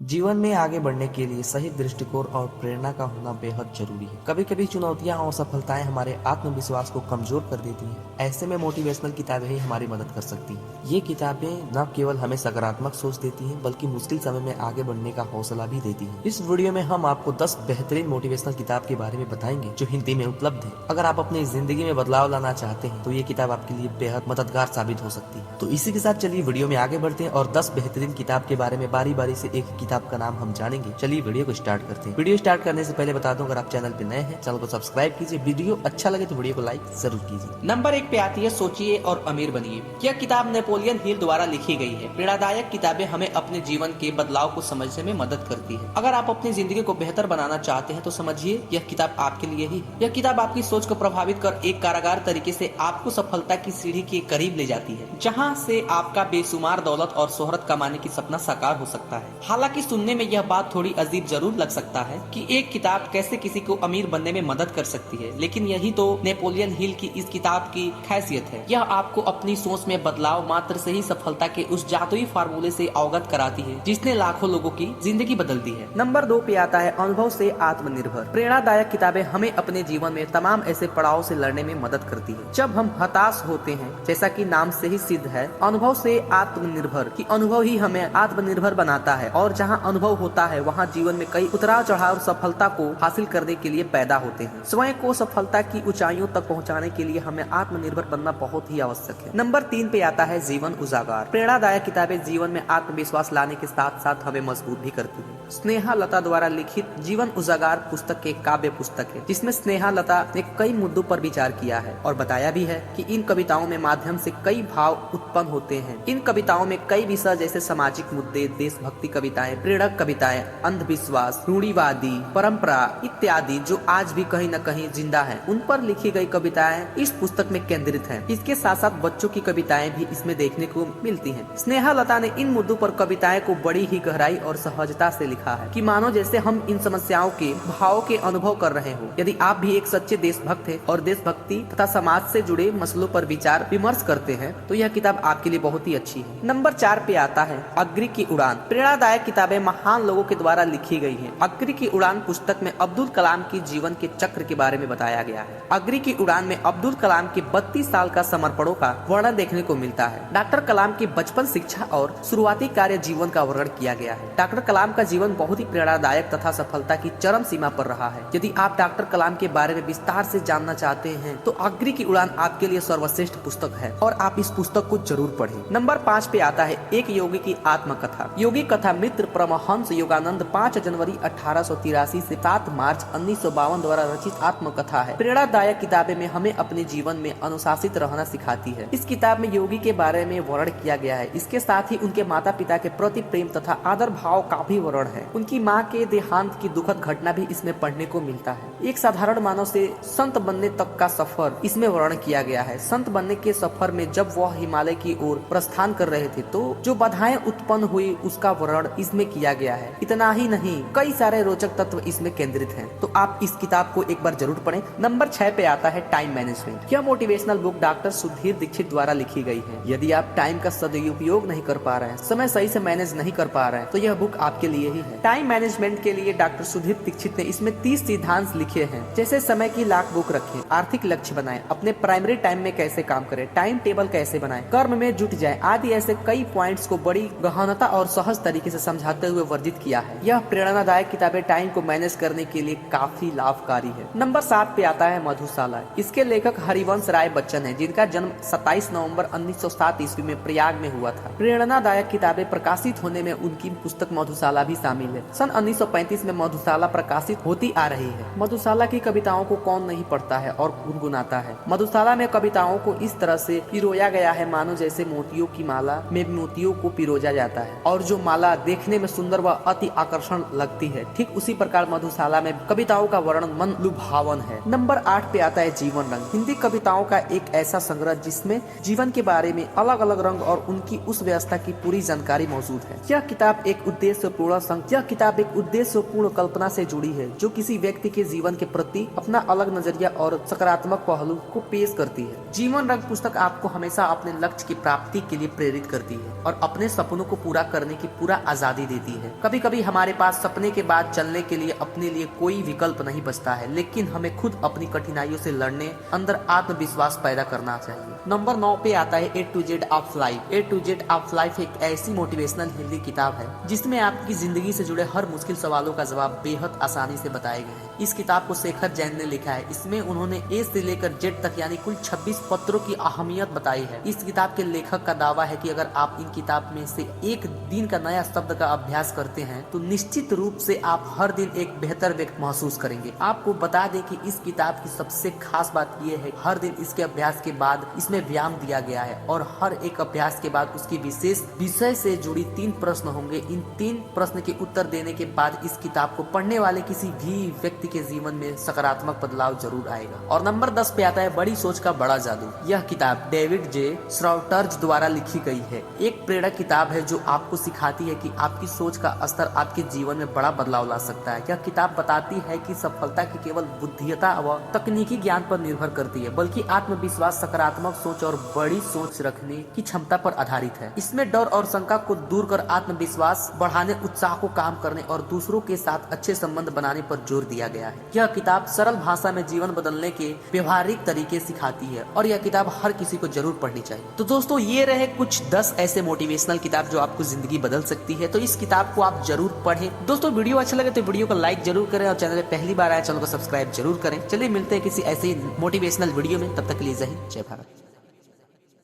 जीवन में आगे बढ़ने के लिए सही दृष्टिकोण और प्रेरणा का होना बेहद जरूरी है। कभी कभी चुनौतियां और सफलताएं हमारे आत्मविश्वास को कमजोर कर देती हैं। ऐसे में मोटिवेशनल किताबें ही हमारी मदद कर सकती हैं। ये किताबें न केवल हमें सकारात्मक सोच देती हैं, बल्कि मुश्किल समय में आगे बढ़ने का हौसला भी देती हैं। इस वीडियो में हम आपको 10 बेहतरीन मोटिवेशनल किताब के बारे में बताएंगे जो हिंदी में उपलब्ध है। अगर आप अपनी जिंदगी में बदलाव लाना चाहते हैं तो ये किताब आपके लिए बेहद मददगार साबित हो सकती है। तो इसी के साथ चलिए वीडियो में आगे बढ़ते हैं और 10 बेहतरीन किताब के बारे में बारी बारी से एक किताब का नाम हम जानेंगे। चलिए वीडियो को स्टार्ट करते हैं। वीडियो स्टार्ट करने से पहले बता दूं, अगर आप चैनल पे नए हैं चैनल को सब्सक्राइब कीजिए। वीडियो अच्छा लगे तो वीडियो को लाइक जरूर कीजिए। नंबर 1 पे आती है सोचिए और अमीर बनिए। यह किताब नेपोलियन हिल द्वारा लिखी गई है। प्रेरणादायक किताबें हमें अपने जीवन के बदलाव को समझने में मदद करती है। अगर आप अपनी जिंदगी को बेहतर बनाना चाहते हैं तो समझिए यह किताब आपके लिए ही है। यह किताब आपकी सोच को प्रभावित कर एक कारागार तरीके से आपको सफलता की सीढ़ी के करीब ले जाती है, जहाँ से आपका बेशुमार दौलत और शोहरत कमाने की सपना साकार हो सकता है। हालांकि सुनने में यह बात थोड़ी अजीब जरूर लग सकता है कि एक किताब कैसे किसी को अमीर बनने में मदद कर सकती है, लेकिन यही तो नेपोलियन हिल की इस किताब की खासियत है। यह आपको अपनी सोच में बदलाव मात्र से ही सफलता के उस जादुई फार्मूले से अवगत कराती है जिसने लाखों लोगों की जिंदगी बदल दी है। नंबर 2 पे आता है अनुभव से आत्मनिर्भर। प्रेरणादायक किताबें हमें अपने जीवन में तमाम ऐसे पड़ाव से लड़ने में मदद करती है जब हम हताश होते हैं। जैसा कि नाम से ही सिद्ध है, अनुभव से आत्मनिर्भर की अनुभव ही हमें आत्मनिर्भर बनाता है, और जहाँ अनुभव होता है वहाँ जीवन में कई उतराव चढ़ाव सफलता को हासिल करने के लिए पैदा होते हैं। स्वयं को सफलता की ऊंचाइयों तक पहुंचाने के लिए हमें आत्मनिर्भर बनना बहुत ही आवश्यक है। नंबर 3 पे आता है जीवन उजागर। प्रेरणादायक किताबें जीवन में आत्मविश्वास लाने के साथ साथ हमें मजबूत भी करती है। स्नेहा लता द्वारा लिखित जीवन उजागर पुस्तक एक काव्य पुस्तक है, जिसमें स्नेहा लता ने कई मुद्दों पर विचार किया है और बताया भी है कि इन कविताओं में माध्यम से कई भाव उत्पन्न होते हैं। इन कविताओं में कई विषय जैसे सामाजिक मुद्दे, देशभक्ति कविताएं, प्रेरक कविताएं, अंधविश्वास, रूढ़िवादी परंपरा इत्यादि जो आज भी कहीं न कहीं जिंदा है, उन पर लिखी गई कविताएं इस पुस्तक में केंद्रित हैं। इसके साथ साथ बच्चों की कविताएं भी इसमें देखने को मिलती हैं। स्नेहा लता ने इन मुद्दों पर कविताएं को बड़ी ही गहराई और सहजता से लिखा है कि मानो जैसे हम इन समस्याओं के भाव के अनुभव कर रहे हो। यदि आप भी एक सच्चे देशभक्त हैं और देशभक्ति तथा समाज से जुड़े मसलों पर विचार विमर्श करते हैं तो यह किताब आपके लिए बहुत ही अच्छी है। नंबर 4 पे आता है अग्नि की उड़ान। प्रेरणादायक किताबें महान लोगों के द्वारा लिखी गई है। अग्नि की उड़ान पुस्तक में अब्दुल कलाम की जीवन के चक्र के बारे में बताया गया है। अग्नि की उड़ान में अब्दुल कलाम के 32 साल का समर्पणों का वर्णन देखने को मिलता है। डॉक्टर कलाम की बचपन, शिक्षा और शुरुआती कार्य जीवन का वर्णन किया गया है। डॉक्टर कलाम का जीवन बहुत ही प्रेरणादायक तथा सफलता की चरम सीमा पर रहा है। यदि आप डॉक्टर कलाम के बारे में विस्तार से जानना चाहते हैं तो अग्नि की उड़ान आपके लिए सर्वश्रेष्ठ पुस्तक है और आप इस पुस्तक को जरूर पढ़ें। नंबर 5 पे आता है एक योगी की आत्मकथा। योगी कथा मित्र परमहंस योगानंद 5 जनवरी 1883 से 7 मार्च 1952 द्वारा रचित आत्मकथा है। प्रेरणादायक किताबें में हमें अपने जीवन में अनुशासित रहना सिखाती है। इस किताब में योगी के बारे में वर्णन किया गया है। इसके साथ ही उनके माता पिता के प्रति प्रेम तथा आदर भाव का भी वर्णन है। उनकी माँ के देहांत की दुखद घटना भी इसमें पढ़ने को मिलता है। एक साधारण मानव से संत बनने तक का सफर इसमें वर्णन किया गया है। संत बनने के सफर में जब वह हिमालय की ओर प्रस्थान कर रहे थे तो जो बाधाएं उत्पन्न हुई उसका वर्णन इसमें किया गया है। इतना ही नहीं, कई सारे रोचक तत्व इसमें केंद्रित हैं। तो आप इस किताब को एक बार जरूर पढ़ें। नंबर 6 पे आता है टाइम मैनेजमेंट। यह motivational book doctor Sudhir Dixit द्वारा लिखी गई है। यदि आप टाइम का सदुपयोग नहीं कर पा रहे हैं, समय सही से मैनेज नहीं कर पा रहे हैं, तो यह बुक आपके लिए ही है। टाइम मैनेजमेंट के लिए डॉक्टर सुधीर दीक्षित ने इसमें 30 सिद्धांत लिखे हैं, जैसे समय की लाख बुक रखें, आर्थिक लक्ष्य बनाएं, अपने प्राइमरी टाइम में कैसे काम करें, टाइम टेबल कैसे बनाएं, कर्म में जुट जाएं, आदि ऐसे कई पॉइंट्स को बड़ी गहनता और सहज तरीके से समझाते हुए वर्णित किया है। यह प्रेरणादायक किताबें टाइम को मैनेज करने के लिए काफी लाभकारी है। नंबर 7 पे आता है मधुशाला। इसके लेखक हरिवंश राय बच्चन है, जिनका जन्म 27 नवंबर 1907 ईस्वी में प्रयाग में हुआ था। प्रेरणादायक किताबें प्रकाशित होने में उनकी पुस्तक मधुशाला भी शामिल है। सन 1935 में मधुशाला प्रकाशित होती आ रही है। मधुशाला की कविताओं को कौन नहीं पढ़ता है और गुनगुनाता है। मधुशाला में कविताओं को इस तरह से पिरोया गया है मानो जैसे मोतियों की माला में मोतियों को पिरोजा जाता है, और जो माला देखने में सुंदर व अति आकर्षण लगती है, ठीक उसी प्रकार मधुशाला में कविताओं का वर्णन मन लुभावन है। नंबर 8 पे आता है जीवन रंग। हिंदी कविताओं का एक ऐसा संग्रह जिसमें जीवन के बारे में अलग अलग रंग और उनकी उस व्यवस्था की पूरी जानकारी मौजूद है। यह किताब एक उद्देश्यपूर्ण कल्पना से जुड़ी है जो किसी व्यक्ति के जीवन के प्रति अपना अलग नजरिया और सकारात्मक पहलू को पेश करती है। जीवन रंग पुस्तक आपको हमेशा अपने लक्ष्य की प्राप्ति के लिए प्रेरित करती है और अपने सपनों को पूरा करने की पूरा आजादी देती है। कभी कभी हमारे पास सपने के बाद चलने के लिए अपने लिए कोई विकल्प नहीं बचता है, लेकिन हमें खुद अपनी कठिनाइयों से लड़ने, अंदर आत्मविश्वास पैदा करना चाहिए। नंबर 9 पे आता है A to Z of life. A to Z of life एक ऐसी मोटिवेशनल हिंदी किताब है जिसमें आपकी जिंदगी से जुड़े हर मुश्किल सवालों का जवाब बेहद आसानी से बताए गए हैं। इस किताब को शेखर जैन ने लिखा है। इसमें उन्होंने A से लेकर Z तक यानी कुल 26 पत्रों की अहमियत बताई है। इस किताब के लेखक का दावा है कि अगर आप इन किताब में से एक दिन का नया शब्द का अभ्यास करते हैं तो निश्चित रूप से आप हर दिन एक बेहतर व्यक्ति महसूस करेंगे। आपको बता दें कि इस किताब की सबसे खास बात यह है हर दिन इसके अभ्यास के बाद इसमें व्यायाम दिया गया है और हर एक अभ्यास के बाद उसकी विशेष विषय से जुड़ी 3 प्रश्न होंगे। इन 3 प्रश्न के उत्तर देने के बाद इस किताब को पढ़ने वाले किसी भी व्यक्ति के जीवन में सकारात्मक बदलाव जरूर आएगा। और नंबर 10 पे आता है बड़ी सोच का बड़ा जादू। यह किताब डेविड जे श्राउटर्ज द्वारा लिखी गई है। एक प्रेरक किताब है जो आपको सिखाती है कि आपकी सोच का स्तर आपके जीवन में बड़ा बदलाव ला सकता है। यह किताब बताती है कि सफलता की केवल बुद्धिमत्ता व तकनीकी ज्ञान पर निर्भर करती है, बल्कि आत्मविश्वास, सकारात्मक सोच और बड़ी सोच रखने की क्षमता पर आधारित है। इसमें डर और शंका को दूर कर आत्मविश्वास बढ़ाने, उत्साह को काम करने और दूसरों के साथ अच्छे संबंध बनाने पर जोर दिया गया है। यह किताब सरल भाषा में जीवन बदलने के व्यवहारिक तरीके सिखाती है और यह किताब हर किसी को जरूर पढ़नी चाहिए। तो दोस्तों ये रहे कुछ 10 ऐसे मोटिवेशनल किताब जो आपको जिंदगी बदल सकती है। तो इस किताब को आप जरूर पढ़ें। दोस्तों वीडियो अच्छा लगे तो वीडियो को लाइक जरूर करें और चैनल पे पहली बार आए चैनल को सब्सक्राइब जरूर करें। चलिए मिलते हैं किसी ऐसे मोटिवेशनल वीडियो में, तब तक के लिए जय हिंद, जय भारत।